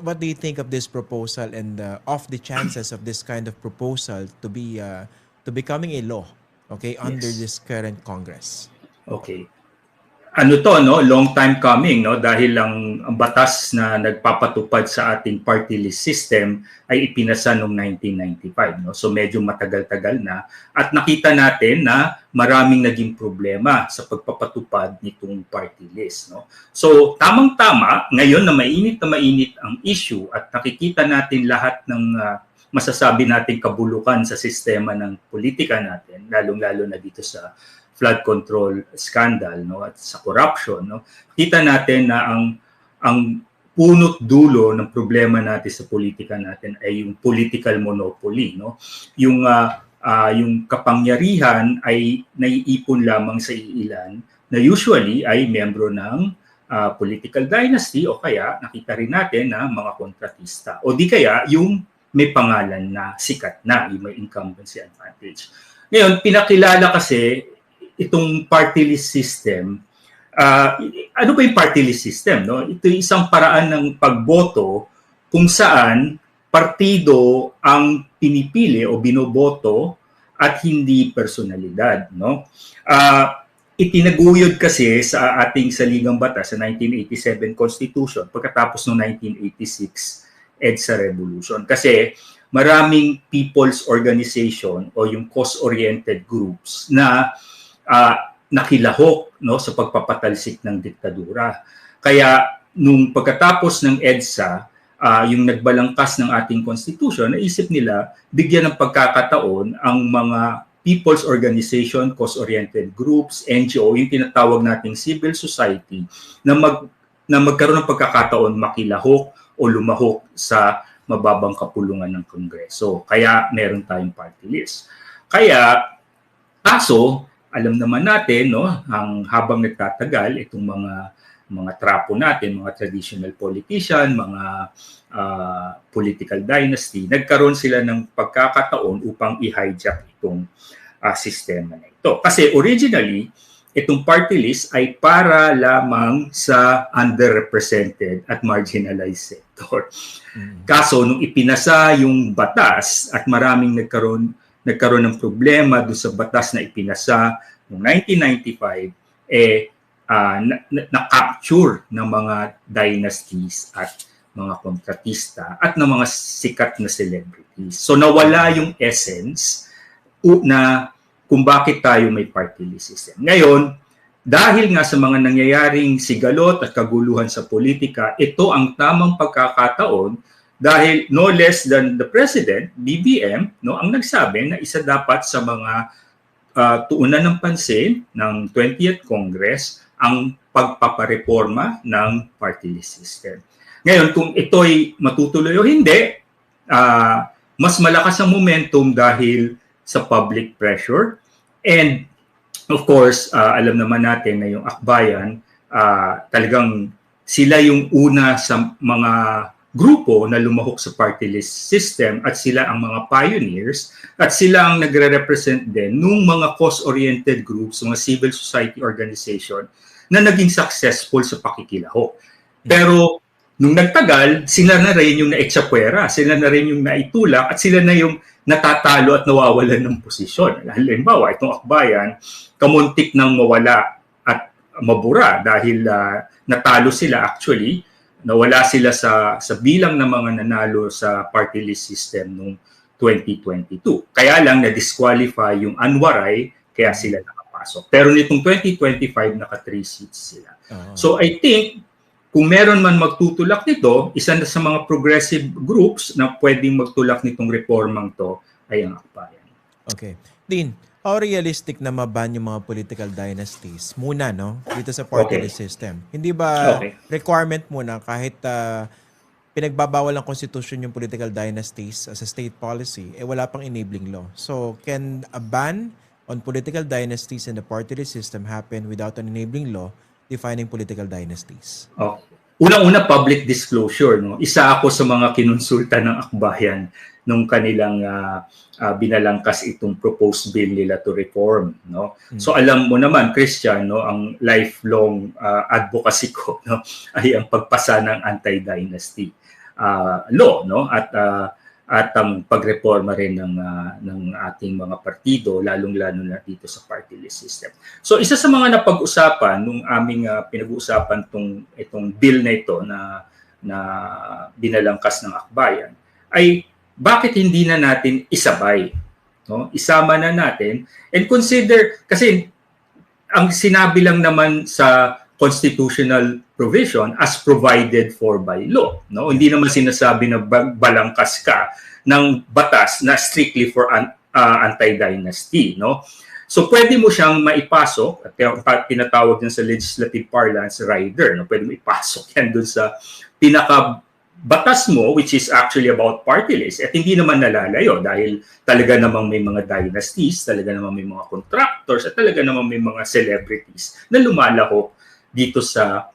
What do you think of this proposal and of the chances of this kind of proposal to becoming a law, okay, under Yes. this current Congress? Okay. Ano to, no, long time coming, no, dahil ang batas na nagpapatupad sa ating party list system ay ipinasa noong 1995, no. So medyo matagal-tagal na at nakita natin na maraming naging problema sa pagpapatupad nitong party list, no. So tamang-tama ngayon na mainit ang issue at nakikita natin lahat ng masasabi nating kabulukan sa sistema ng politika natin, lalong-lalo na dito sa flood control scandal, no, at sa corruption, no, kita natin na ang punot dulo ng problema natin sa politika natin ay yung political monopoly, no, yung kapangyarihan ay naiipon lamang sa iilan na usually ay membro ng political dynasty o kaya nakita rin natin na mga kontratista o di kaya yung may pangalan na sikat na, yung may incumbency advantage. Ngayon, pinakilala kasi itong party list system. Ano ba yung party list system? No? Ito yung isang paraan ng pagboto kung saan partido ang pinipili o binoboto at hindi personalidad. No? Itinaguyod kasi sa ating saligang batas sa 1987 Constitution pagkatapos ng 1986 EDSA Revolution. Kasi maraming people's organization o yung cause-oriented groups na nakilahok, no, sa pagpapatalsik ng diktadura. Kaya nung pagkatapos ng EDSA, yung nagbalangkas ng ating constitution, naisip nila bigyan ng pagkakataon ang mga people's organization, cause-oriented groups, NGO, yung tinatawag nating civil society, na magkaroon ng pagkakataon makilahok o lumahok sa mababang kapulungan ng Kongreso. Kaya meron tayong party list. Kaya, alam naman natin, no, habang nagtatagal itong mga trapo natin, mga traditional politician, mga political dynasty, nagkaroon sila ng pagkakataon upang i-hijack itong sistema na ito. Kasi originally, itong party list ay para lamang sa underrepresented at marginalized sector. Kaso, nung ipinasa yung batas at maraming nagkaroon ng problema doon sa batas na ipinasa noong 1995, na-capture ng mga dynasties at mga kontratista at ng mga sikat na celebrities. So nawala yung essence na kung bakit tayo may party list system. Ngayon, dahil nga sa mga nangyayaring sigalot at kaguluhan sa politika, ito ang tamang pagkakataon dahil no less than the President, BBM, no, ang nagsabi na isa dapat sa mga tuunan ng pansin ng 20th Congress ang pagpapareforma ng party list system. Ngayon, kung ito'y matutuloy o hindi, mas malakas ang momentum dahil sa public pressure. And of course, alam naman natin na yung akbayan, talagang sila yung una sa mga grupo na lumahok sa party list system at sila ang mga pioneers at sila ang nagre-represent din nung mga cause-oriented groups, mga civil society organization na naging successful sa pakikilahok. Pero nung nagtagal, sila na rin yung naitsapwera, sila na rin yung naitulak at sila na yung natatalo at nawawalan ng posisyon. Halimbawa, itong akbayan, kamuntik nang mawala at mabura dahil natalo sila actually. Nawala sila sa bilang ng mga nanalo sa party list system noong 2022. Kaya lang na-disqualify yung Anwaray, kaya sila nakapasok. Pero nitong 2025, naka-3 seats sila. So I think, kung meron man magtutulak nito, isa na sa mga progressive groups na pwedeng magtulak nitong reformang to ay ang akbayan. Okay. Dean, how realistic na maban yung mga political dynasties muna, no? Dito sa party list system. Hindi ba requirement muna kahit pinagbabawal ng constitution yung political dynasties as a state policy, wala pang enabling law. So, can a ban on political dynasties in the party list system happen without an enabling law defining political dynasties? Unang-una, public disclosure. No? Isa ako sa mga kinonsulta ng akbayan nung kanilang binalangkas itong proposed bill nila to reform. No? So alam mo naman, Christian, no, ang lifelong advocacy ko, no, ay ang pagpasa ng anti-dynasty. law, no? At ang pagreforma rin ng ating mga partido, lalong-lalo na dito sa party list system. So isa sa mga napag-usapan nung aming pinag-uusapan itong bill na ito na binalangkas ng akbayan ay bakit hindi na natin isabay, no? Isama na natin and consider, kasi ang sinabi lang naman sa constitutional provision as provided for by law, no? Hindi naman sinasabi na balangkas ka ng batas na strictly for anti-dynasty, no? So pwede mo siyang maipasok, at tinatawag din sa legislative parlance rider, no? Pwede mo ipasok yan dun sa pinaka batas mo, which is actually about party list, at hindi naman nalalayo dahil talaga namang may mga dynasties, talaga namang may mga contractors, at talaga namang may mga celebrities na lumalako dito sa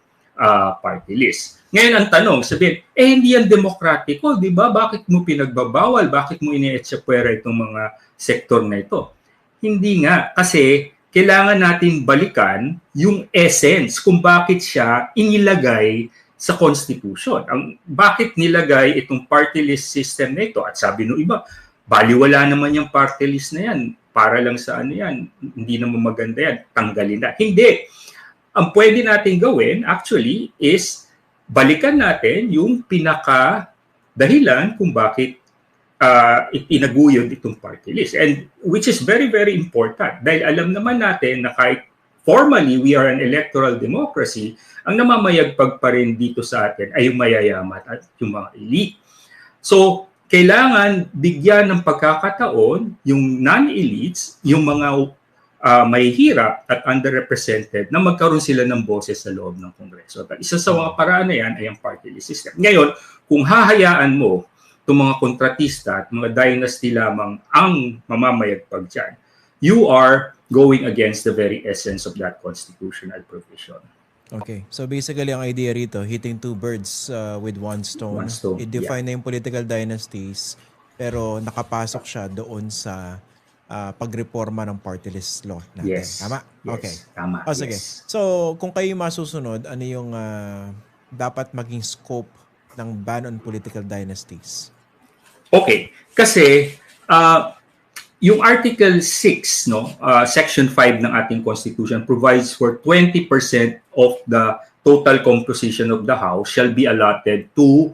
party list. Ngayon ang tanong, sabihin, hindi yan demokratiko, di ba? Bakit mo pinagbabawal? Bakit mo ine-etsapuera itong mga sektor na ito? Hindi nga, kasi kailangan natin balikan yung essence kung bakit siya inilagay sa Constitution. Bakit nilagay itong party list system na ito? At sabi nung iba, baliwala naman yung party list na yan. Para lang sa ano yan. Hindi naman maganda yan. Tanggalin na. Hindi. Ang pwede natin gawin, actually, is balikan natin yung pinaka-dahilan kung bakit itinaguyod itong party list. And which is very, very important. Dahil alam naman natin na kahit formally, we are an electoral democracy, ang namamayagpag pa rin dito sa atin ay yung mayayaman at yung mga elite. So, kailangan bigyan ng pagkakataon yung non-elites, yung mga mahihirap at underrepresented na magkaroon sila ng boses sa loob ng Kongreso. At isa sa mga paraan na yan ay ang party list system. Ngayon, kung hahayaan mo itong mga kontratista at mga dynasty lamang ang mamamayagpag dyan, you are going against the very essence of that constitutional provision. Okay. So basically, ang idea rito, hitting two birds with one stone. I-define na yung political dynasties, pero nakapasok siya doon sa pagreforma ng party list law natin. Yes. Tama? Yes. Okay. Tama. Sige. Yes. So, kung kayo masusunod, ano yung dapat maging scope ng ban on political dynasties? Okay. Kasi, yung Article 6, no, Section 5 ng ating Constitution provides for 20% of the total composition of the House shall be allotted to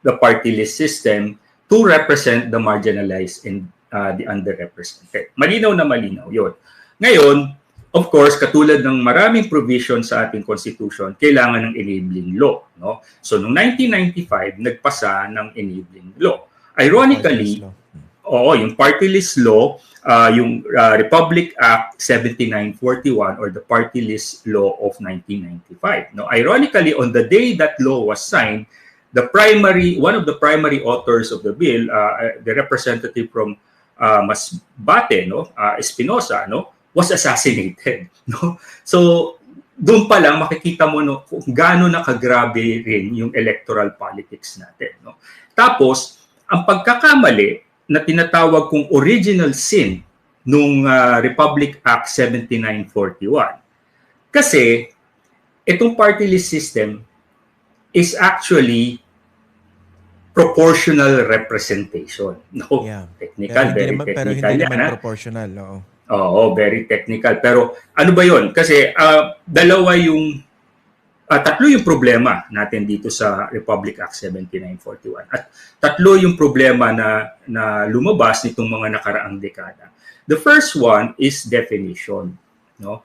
the party list system to represent the marginalized and the underrepresented. Malinaw na malinaw yun. Ngayon, of course, katulad ng maraming provisions sa ating Constitution, kailangan ng enabling law. No? So, noong 1995, nagpasa ng enabling law. Ironically, yung party list law, yung Republic Act 7941 or the Party List Law of 1995. No, ironically, on the day that law was signed, one of the primary authors of the bill, the representative from Masbate, Espinosa, was assassinated. No, so doon pa lang makikita mo kung gaano nakagrabe rin yung electoral politics natin. No, tapos ang pagkakamali na tinatawag kong original sin nung Republic Act 7941. Kasi itong party list system is actually proportional representation. No, yeah. Technical, very technical. Pero hindi naman proportional. Oo, very technical. Pero ano ba yun? Kasi tatlo yung problema natin dito sa Republic Act 7941. At tatlo yung problema na lumabas nitong mga nakaraang dekada. The first one is definition. No?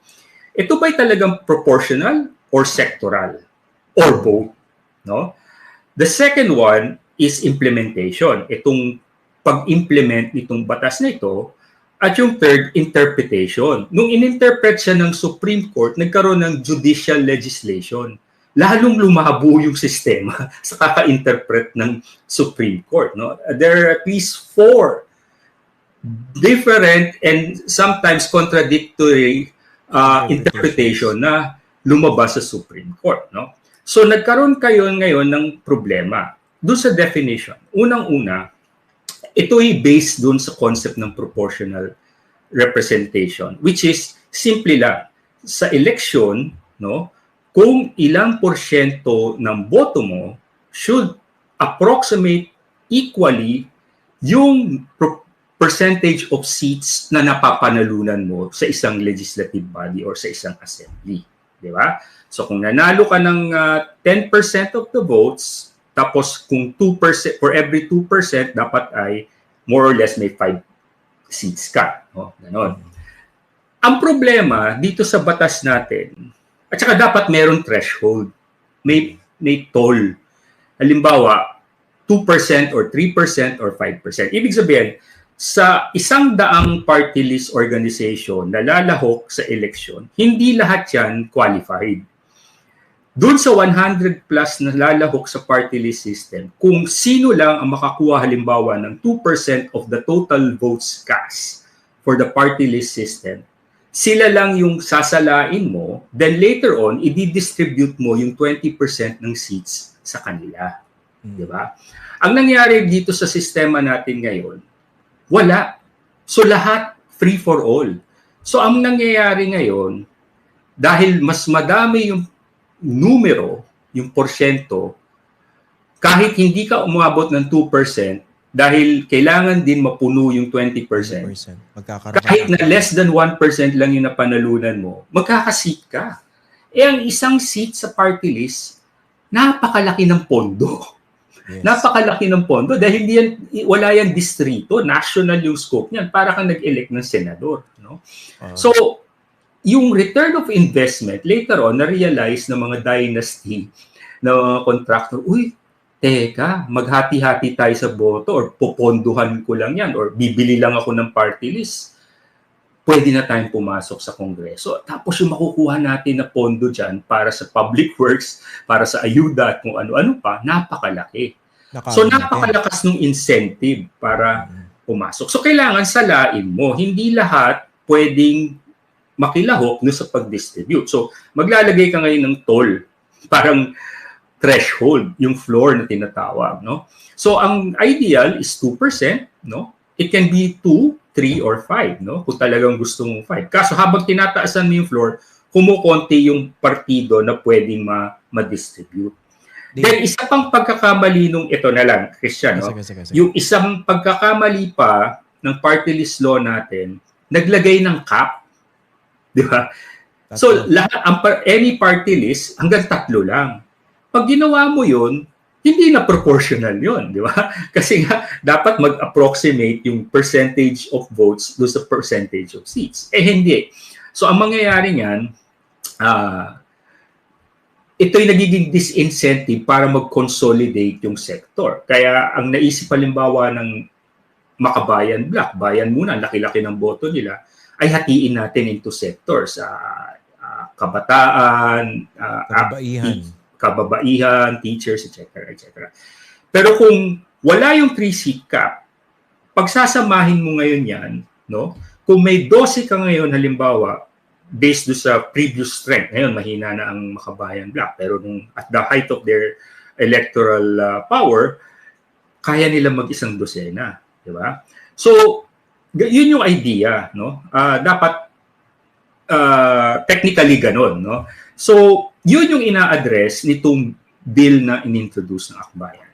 Ito ba'y talagang proportional or sectoral? Or both? No? The second one is implementation. Itong pag-implement nitong batas na ito. At yung third, interpretation. Nung in-interpret siya ng Supreme Court, nagkaroon ng judicial legislation. Lalong lumabo yung sistema sa kaka-interpret ng Supreme Court. No? There are at least 4 different and sometimes contradictory interpretation na lumabas sa Supreme Court. No? So nagkaroon kayo ngayon ng problema doon sa definition. Unang-una, ito ay based doon sa concept ng proportional representation, which is simply lang sa election, no, kung ilang porsyento ng boto mo should approximate equally yung percentage of seats na napapanalunan mo sa isang legislative body or sa isang assembly. Di ba? So kung nanalo ka ng 10% of the votes, tapos kung 2%, for every 2%, dapat ay more or less may 5 seats ka. No? Ganon. Ang problema dito sa batas natin, at saka dapat merong threshold, may toll. Halimbawa, 2% or 3% or 5%. Ibig sabihin, sa 100 party list organization na lalahok sa eleksyon, hindi lahat yan qualified. Doon sa 100 plus na lalahok sa party list system, kung sino lang ang makakuha halimbawa ng 2% of the total votes cast for the party list system, sila lang yung sasalain mo, then later on, i-distribute mo yung 20% ng seats sa kanila. Di ba? Ang nangyari dito sa sistema natin ngayon, wala. So lahat free for all. So ang nangyayari ngayon, dahil mas madami yung numero, yung porsyento, kahit hindi ka umabot ng 2%, dahil kailangan din mapuno yung 20%, kahit na less than 1% lang yung napanalunan mo, magkakaseat ka. Ang isang seat sa party list, napakalaki ng pondo. Yes. Napakalaki ng pondo dahil wala yan distrito, national yung scope niyan, para kang nag-elect ng senador. No? So, yung return of investment, later on, na-realize ng mga dynasty, ng mga contractor, uy, teka, maghati-hati tayo sa boto or poponduhan ko lang yan or bibili lang ako ng party list. Pwede na tayong pumasok sa Kongreso. Tapos yung makukuha natin na pondo dyan para sa public works, para sa ayuda at kung ano-ano pa, napakalaki. So napakalakas ng incentive para pumasok. So kailangan salain mo. Hindi lahat pwedeng makilahok no sa pag-distribute. So maglalagay ka ngayon ng toll. Parang threshold, yung floor na tinatawag. No? So ang ideal is 2%. No? It can be 2, 3 or 5, no? Kung talagang gusto mong 5. Kaso habang tinataasan mo yung floor, kumukonti yung partido na pwedeng ma-distribute. Then isa pang pagkakamali nung ito na lang, Christian, no? Sige. Yung isang pagkakamali pa ng party list law natin, naglagay ng cap. Di ba? So any party list, hanggang 3 lang. Pag ginawa mo yun, hindi na proportional yun, di ba? Kasi nga, dapat mag-approximate yung percentage of votes doon sa percentage of seats. Hindi. So, ang mangyayari niyan, ito'y nagiging disincentive para mag-consolidate yung sector. Kaya, ang naisip halimbawa ng Makabayan Bloc, bayan muna, laki-laki ng boto nila, ay hatiin natin into sectors. Kabataan, kababaihan, teachers, etc. etc. Pero kung wala yung 3-seat cap, pagsasamahin mo ngayon yan, no? Kung may 12 ka ngayon, halimbawa, based do sa previous strength, ngayon mahina na ang Makabayan Bloc, pero nung at the height of their electoral power, kaya nila mag-isang dosena, di ba? So, yun yung idea, no? Dapat technically ganun, no? So, yun yung ina-address nitong bill na in-introduce ng Akbayan.